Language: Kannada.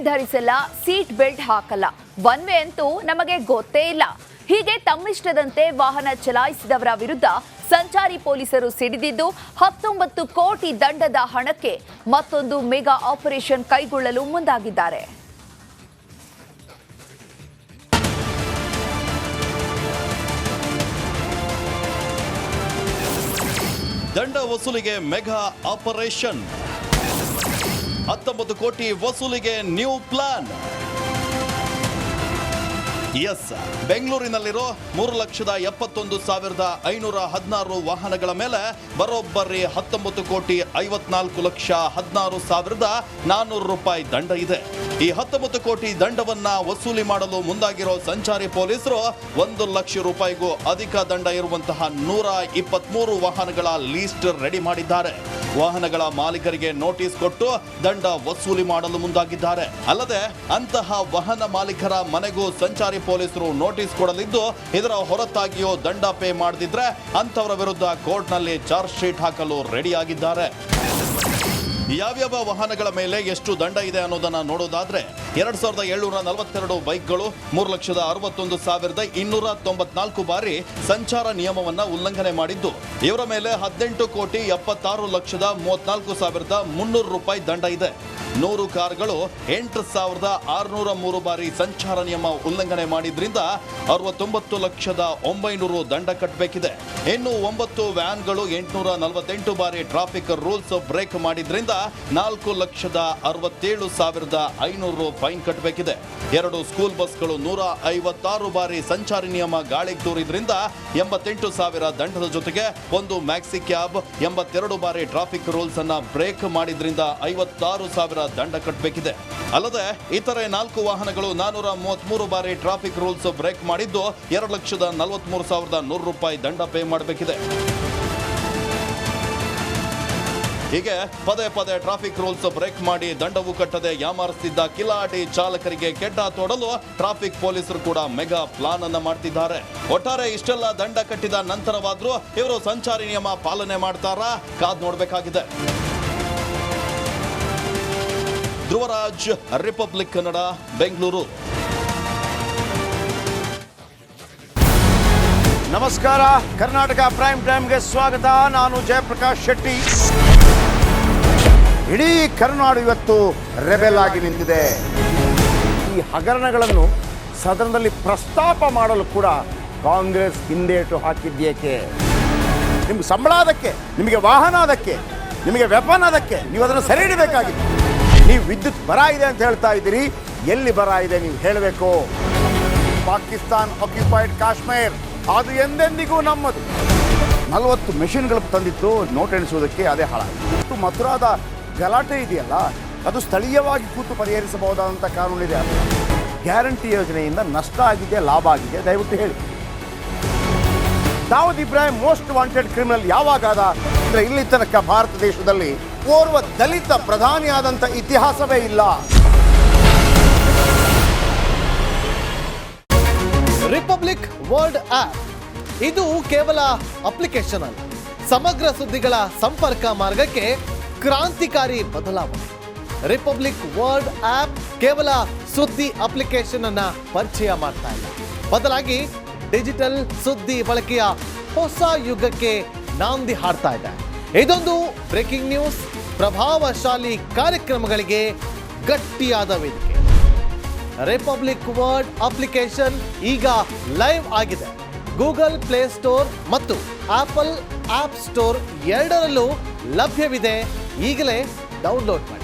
ಹೆಲ್ಮೆಟ್ ಧರಿಸಲ್ಲ, ಸೀಟ್ ಬೆಲ್ಟ್ ಹಾಕಲ್ಲ, ಒನ್ ವೇ ಅಂತೂ ನಮಗೆ ಗೊತ್ತೇ ಇಲ್ಲ. ಹೀಗೆ ತಮ್ಮಿಷ್ಟದಂತೆ ವಾಹನ ಚಲಾಯಿಸಿದವರ ವಿರುದ್ಧ ಸಂಚಾರಿ ಪೊಲೀಸರು ಸಿಡಿದಿದ್ದು 19 ಕೋಟಿ ದಂಡದ ಹಣಕ್ಕೆ ಮತ್ತೊಂದು ಮೆಗಾ ಆಪರೇಷನ್ ಕೈಗೊಳ್ಳಲು ಮುಂದಾಗಿದ್ದಾರೆ. ದಂಡ ವಸೂಲಿಗೆ ಮೆಗಾ ಆಪರೇಷನ್, 19 ಕೋಟಿ ವಸೂಲಿಗೆ ನ್ಯೂ ಪ್ಲಾನ್. ಎಸ್, ಬೆಂಗಳೂರಿನಲ್ಲಿರೋ 3,71,516 ವಾಹನಗಳ ಮೇಲೆ ಬರೋಬ್ಬರಿ 19 ಕೋಟಿ 54,16,400 ರೂಪಾಯಿ ದಂಡ ಇದೆ. ಈ 19 ಕೋಟಿ ದಂಡವನ್ನ ವಸೂಲಿ ಮಾಡಲು ಮುಂದಾಗಿರೋ ಸಂಚಾರಿ ಪೊಲೀಸರು 1 ಲಕ್ಷ ರೂಪಾಯಿಗೂ ಅಧಿಕ ದಂಡ ಇರುವಂತಹ 123 ವಾಹನಗಳ ಲೀಸ್ಟ್ ರೆಡಿ ಮಾಡಿದ್ದಾರೆ. ವಾಹನಗಳ ಮಾಲೀಕರಿಗೆ ನೋಟಿಸ್ ಕೊಟ್ಟು ದಂಡ ವಸೂಲಿ ಮಾಡಲು ಮುಂದಾಗಿದ್ದಾರೆ. ಅಲ್ಲದೆ ಅಂತಹ ವಾಹನ ಮಾಲೀಕರ ಮನೆಗೂ ಸಂಚಾರಿ ಪೊಲೀಸರು ನೋಟಿಸ್ ಕೊಡಲಿದ್ದು, ಇದರ ಹೊರತಾಗಿಯೂ ದಂಡ ಪೇ ಮಾಡದಿದ್ರೆ ಅಂತವರ ವಿರುದ್ಧ ಕೋರ್ಟ್ನಲ್ಲಿ ಚಾರ್ಜ್ ಶೀಟ್ ಹಾಕಲು ರೆಡಿಯಾಗಿದ್ದಾರೆ. ಯಾವ್ಯಾವ ವಾಹನಗಳ ಮೇಲೆ ಎಷ್ಟು ದಂಡ ಇದೆ ಅನ್ನೋದನ್ನ ನೋಡೋದಾದ್ರೆ 2742 ಬೈಕ್ಗಳು 3,61,294 ಬಾರಿ ಸಂಚಾರ ನಿಯಮವನ್ನ ಉಲ್ಲಂಘನೆ ಮಾಡಿದ್ದು, ಇವರ ಮೇಲೆ 18 ಕೋಟಿ 76,34,300 ರೂಪಾಯಿ ದಂಡ ಇದೆ. 100 ಕಾರ್ಗಳು 8,603 ಬಾರಿ ಸಂಚಾರ ನಿಯಮ ಉಲ್ಲಂಘನೆ ಮಾಡಿದ್ರಿಂದ 69,900,000 ದಂಡ ಕಟ್ಟಬೇಕಿದೆ. ಇನ್ನು 9 ವ್ಯಾನ್ಗಳು 848 ಬಾರಿ ಟ್ರಾಫಿಕ್ ರೂಲ್ಸ್ ಬ್ರೇಕ್ ಮಾಡಿದ್ರಿಂದ 4,67,500 ಫೈನ್ ಕಟ್ಟಬೇಕಿದೆ. 2 ಸ್ಕೂಲ್ ಬಸ್ಗಳು 156 ಬಾರಿ ಸಂಚಾರಿ ನಿಯಮ ಗಾಳಿಗೆ ತೂರಿದ್ರಿಂದ 88,000 ದಂಡದ ಜೊತೆಗೆ 1 ಮ್ಯಾಕ್ಸಿ ಕ್ಯಾಬ್ 82 ಬಾರಿ ಟ್ರಾಫಿಕ್ ರೂಲ್ಸ್ ಅನ್ನ ಬ್ರೇಕ್ ಮಾಡಿದ್ರಿಂದ 56,000 ದಂಡ ಕಟ್ಟಬೇಕಿದೆ. ಅಲ್ಲದೆ ಇತರೆ 4 ವಾಹನಗಳು 433 ಬಾರಿ ಟ್ರಾಫಿಕ್ ರೂಲ್ಸ್ ಬ್ರೇಕ್ ಮಾಡಿದ್ದು 2,43,100 ರೂಪಾಯಿ ದಂಡ ಪೇ ಮಾಡಬೇಕಿದೆ. ಹೀಗೆ ಪದೇ ಪದೇ ಟ್ರಾಫಿಕ್ ರೂಲ್ಸ್ ಬ್ರೇಕ್ ಮಾಡಿ ದಂಡವು ಕಟ್ಟದೆ ಯಾಮಾರಿಸುತ್ತಿದ್ದ ಕಿಲಾಟಿ ಚಾಲಕರಿಗೆ ಕೆಡ್ಡ ತೋಡಲು ಟ್ರಾಫಿಕ್ ಪೊಲೀಸರು ಕೂಡ ಮೆಗಾ ಪ್ಲಾನ್ ಅನ್ನ ಮಾಡ್ತಿದ್ದಾರೆ. ಒಟ್ಟಾರೆ ಇಷ್ಟೆಲ್ಲ ದಂಡ ಕಟ್ಟಿದ ನಂತರವಾದ್ರೂ ಇವರು ಸಂಚಾರಿ ನಿಯಮ ಪಾಲನೆ ಮಾಡ್ತಾರಾ? ಕಾದ್ ನೋಡ್ಬೇಕಾಗಿದೆ. ಧ್ರುವರಾಜ್, ರಿಪಬ್ಲಿಕ್ ಕನ್ನಡ, ಬೆಂಗಳೂರು. ನಮಸ್ಕಾರ, ಕರ್ನಾಟಕ ಪ್ರೈಮ್ ಟೈಮ್ಗೆ ಸ್ವಾಗತ. ನಾನು ಜಯಪ್ರಕಾಶ್ ಶೆಟ್ಟಿ. ಇಡೀ ಕರ್ನಾಡು ಇವತ್ತು ರೆಬೆಲ್ ಆಗಿ ನಿಂತಿದೆ. ಈ ಹಗರಣಗಳನ್ನು ಸದನದಲ್ಲಿ ಪ್ರಸ್ತಾಪ ಮಾಡಲು ಕೂಡ ಕಾಂಗ್ರೆಸ್ ಹಿಂದೇಟು ಹಾಕಿದ್ದೇಕೆ? ನಿಮ್ಗೆ ಸಂಬಳ ಅದಕ್ಕೆ, ನಿಮಗೆ ವಾಹನ ಅದಕ್ಕೆ, ನಿಮಗೆ ವೆಪನ್ ಅದಕ್ಕೆ, ನೀವು ಅದನ್ನು ಸೆರೆ ಹಿಡಬೇಕಾಗಿತ್ತು. ನೀವು ವಿದ್ಯುತ್ ಬರ ಇದೆ ಅಂತ ಹೇಳ್ತಾ ಇದ್ದೀರಿ, ಎಲ್ಲಿ ಬರ ಇದೆ ನೀವು ಹೇಳಬೇಕು. ಪಾಕಿಸ್ತಾನ್ ಆಕ್ಯುಪೈಡ್ ಕಾಶ್ಮೀರ್ ಅದು ಎಂದೆಂದಿಗೂ ನಮ್ಮದು. 40 ಮೆಷಿನ್ಗಳು ತಂದಿತ್ತು ನೋಟ್ ಎಣಿಸುವುದಕ್ಕೆ, ಅದೇ ಹಾಳಾಯಿತು. ಮಥುರಾದ ಗಲಾಟೆ ಇದೆಯಲ್ಲ, ಅದು ಸ್ಥಳೀಯವಾಗಿ ಕೂತು ಪರಿಹರಿಸಬಹುದಾದಂಥ ಕಾನೂನಿದೆ. ಗ್ಯಾರಂಟಿ ಯೋಜನೆಯಿಂದ ನಷ್ಟ ಆಗಿದೆ, ಲಾಭ ಆಗಿದೆ, ದಯವಿಟ್ಟು ಹೇಳಿ. Dawood Ibrahim most wanted criminal ಯಾವಾಗಾದ ಅಂದರೆ ಇಲ್ಲಿ ತನಕ ಭಾರತ ದೇಶದಲ್ಲಿ ಓರ್ವ ದಲಿತ ಪ್ರಧಾನಿಯಾದಂಥ ಇತಿಹಾಸವೇ ಇಲ್ಲ. ರಿಪಬ್ಲಿಕ್ ವರ್ಲ್ಡ್ ಆಪ್ ಇದು ಕೇವಲ ಅಪ್ಲಿಕೇಶನ್ ಅಲ್ಲ, ಸಮಗ್ರ ಸುದ್ದಿಗಳ ಸಂಪರ್ಕ ಮಾರ್ಗಕ್ಕೆ ಕ್ರಾಂತಿಕಾರಿ ಬದಲಾವಣೆ. ರಿಪಬ್ಲಿಕ್ ವರ್ಲ್ಡ್ ಆಪ್ ಕೇವಲ ಸುದ್ದಿ ಅಪ್ಲಿಕೇಶನ್ ಅನ್ನ ಪರಿಚಯ ಮಾಡ್ತಾ ಇಲ್ಲ, ಬದಲಾಗಿ ಡಿಜಿಟಲ್ ಸುದ್ದಿ ಬಳಕೆಯ ಹೊಸ ಯುಗಕ್ಕೆ ನಾಂದಿ ಹಾಡ್ತಾ ಇದೆ. ಇದೊಂದು ಬ್ರೇಕಿಂಗ್ ನ್ಯೂಸ್, ಪ್ರಭಾವಶಾಲಿ ಕಾರ್ಯಕ್ರಮಗಳಿಗೆ ಗಟ್ಟಿಯಾದ ವೇದಿಕೆ. ರಿಪಬ್ಲಿಕ್ ವರ್ಲ್ಡ್ ಅಪ್ಲಿಕೇಶನ್ ಈಗ ಲೈವ್ ಆಗಿದೆ. ಗೂಗಲ್ ಪ್ಲೇ ಸ್ಟೋರ್ ಮತ್ತು ಆಪಲ್ ಆಪ್ ಸ್ಟೋರ್ ಎರಡರಲ್ಲೂ ಲಭ್ಯವಿದೆ. ಈಗಲೇ ಡೌನ್ಲೋಡ್ ಮಾಡಿ.